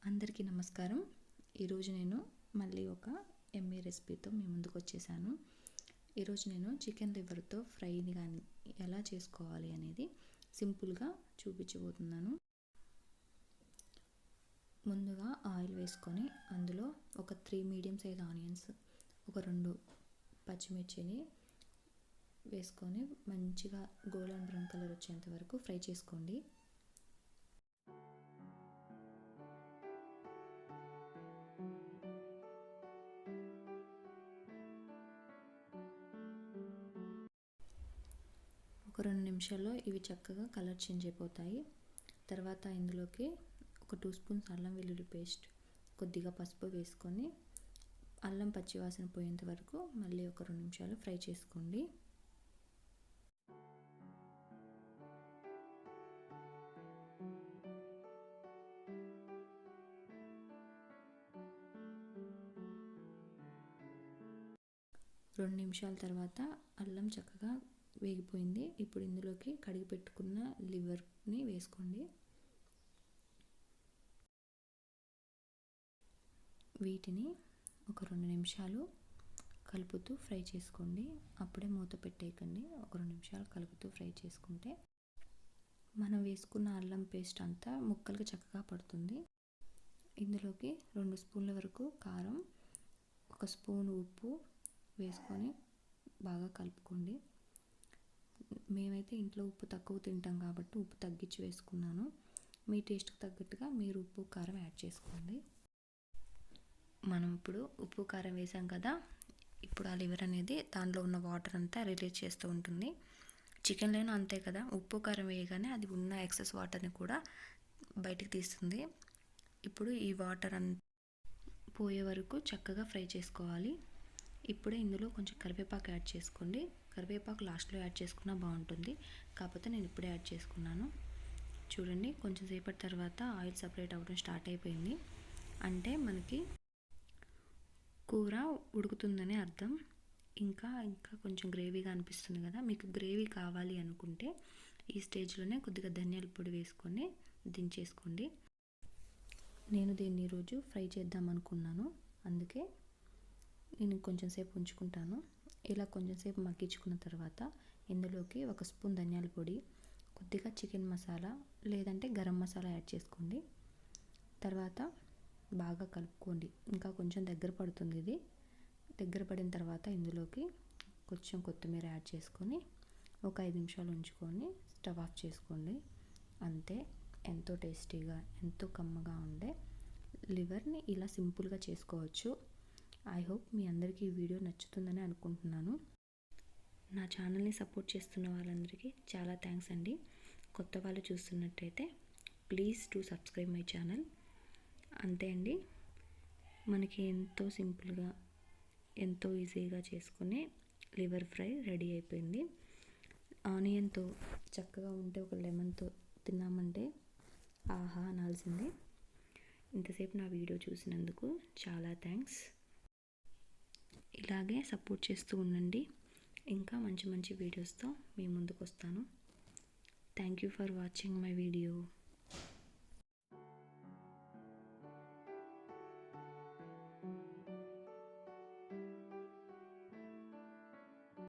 అందరికీ నమస్కారం. ఈరోజు నేను మళ్ళీ ఒక ఎమ్మీ రెసిపీతో మీ ముందుకు వచ్చేసాను. ఈరోజు నేను చికెన్ లివర్తో ఫ్రైని కానీ ఎలా చేసుకోవాలి అనేది సింపుల్గా చూపించబోతున్నాను. ముందుగా ఆయిల్ వేసుకొని అందులో ఒక 3 మీడియం సైజ్ ఆనియన్స్, ఒక 2 పచ్చిమిర్చిని వేసుకొని మంచిగా గోల్డెన్ బ్రౌన్ కలర్ వచ్చేంత వరకు ఫ్రై చేసుకోండి. ఒక 2 నిమిషాల్లో ఇవి చక్కగా కలర్ చేంజ్ అయిపోతాయి. తర్వాత ఇందులోకి ఒక 2 స్పూన్స్ అల్లం వెల్లుల్లి పేస్ట్, కొద్దిగా పసుపు వేసుకొని అల్లం పచ్చివాసన పోయేంత వరకు మళ్ళీ ఒక 2 నిమిషాలు ఫ్రై చేసుకోండి. రెండు నిమిషాల తర్వాత అల్లం చక్కగా వేగిపోయింది. ఇప్పుడు ఇందులోకి కడిగి పెట్టుకున్న లివర్ని వేసుకోండి. వీటిని ఒక 2 నిమిషాలు కలుపుతూ ఫ్రై చేసుకోండి. అప్పుడే మూత పెట్టేయకండి. ఒక 2 నిమిషాలు కలుపుతూ ఫ్రై చేసుకుంటే మనం వేసుకున్న అల్లం పేస్ట్ అంతా ముక్కలకి చక్కగా పడుతుంది. ఇందులోకి 2 స్పూన్ల వరకు కారం, 1 స్పూన్ ఉప్పు వేసుకొని బాగా కలుపుకోండి. మేమైతే ఇంట్లో ఉప్పు తక్కువ తింటాం కాబట్టి ఉప్పు తగ్గించి వేసుకున్నాను. మీ టేస్ట్కి తగ్గట్టుగా మీరు ఉప్పు కారం యాడ్ చేసుకోండి. మనం ఇప్పుడు ఉప్పు కారం వేసాం కదా, ఇప్పుడు ఆ లివర్ అనేది దానిలో ఉన్న వాటర్ అంతా రిలీజ్ చేస్తూ ఉంటుంది. చికెన్లోనూ అంతే కదా, ఉప్పు కారం వేయగానే అది ఉన్న ఎక్సెస్ వాటర్ని కూడా బయటికి తీస్తుంది. ఇప్పుడు ఈ వాటర్ అంతా పోయే వరకు చక్కగా ఫ్రై చేసుకోవాలి. ఇప్పుడే ఇందులో కొంచెం కరివేపాకు యాడ్ చేసుకోండి. కరివేపాకు లాస్ట్లో యాడ్ చేసుకున్నా బాగుంటుంది, కాకపోతే నేను ఇప్పుడే యాడ్ చేసుకున్నాను. చూడండి, కొంచెం సేపటి తర్వాత ఆయిల్ సపరేట్ అవ్వడం స్టార్ట్ అయిపోయింది. అంటే మనకి కూర ఉడుకుతుందని అర్థం. ఇంకా కొంచెం గ్రేవీగా అనిపిస్తుంది కదా, మీకు గ్రేవీ కావాలి అనుకుంటే ఈ స్టేజ్లోనే కొద్దిగా ధనియాల పొడి వేసుకొని దించేసుకోండి. నేను దీన్ని ఈరోజు ఫ్రై చేద్దాం అనుకున్నాను, అందుకే నేను కొంచెం సేపు ఉంచుకుంటాను. ఇలా కొంచెం సేపు మగ్గించుకున్న తర్వాత ఇందులోకి 1 స్పూన్ ధనియాల పొడి, కొద్దిగా చికెన్ మసాలా లేదంటే గరం మసాలా యాడ్ చేసుకోండి. తర్వాత బాగా కలుపుకోండి. ఇంకా కొంచెం దగ్గర పడుతుంది. ఇది దగ్గర పడిన తర్వాత ఇందులోకి కొంచెం కొత్తిమీర యాడ్ చేసుకొని ఒక 5 నిమిషాలు ఉంచుకొని స్టవ్ ఆఫ్ చేసుకోండి. అంతే, ఎంతో టేస్టీగా ఎంతో కమ్మగా ఉండే లివర్ని ఇలా సింపుల్గా చేసుకోవచ్చు. ఐ హోప్ మీ అందరికీ ఈ వీడియో నచ్చుతుందని అనుకుంటున్నాను. నా ఛానల్ని సపోర్ట్ చేస్తున్న వాళ్ళందరికీ చాలా థ్యాంక్స్ అండి. కొత్త వాళ్ళు చూస్తున్నట్టయితే please to subscribe my channel. అంతే అండి, మనకి ఎంతో సింపుల్గా ఎంతో ఈజీగా చేసుకునే లివర్ ఫ్రై రెడీ అయిపోయింది. ఆనియన్తో చక్కగా ఉంటే ఒక లెమన్తో తిన్నామంటే ఆహా అనాల్సింది. ఇంతసేపు నా వీడియో చూసినందుకు చాలా థ్యాంక్స్. ఇలాగే సపోర్ట్ చేస్తూ ఉండండి. ఇంకా మంచి మంచి వీడియోస్తో మీ ముందుకు వస్తాను. Thank you for watching my video.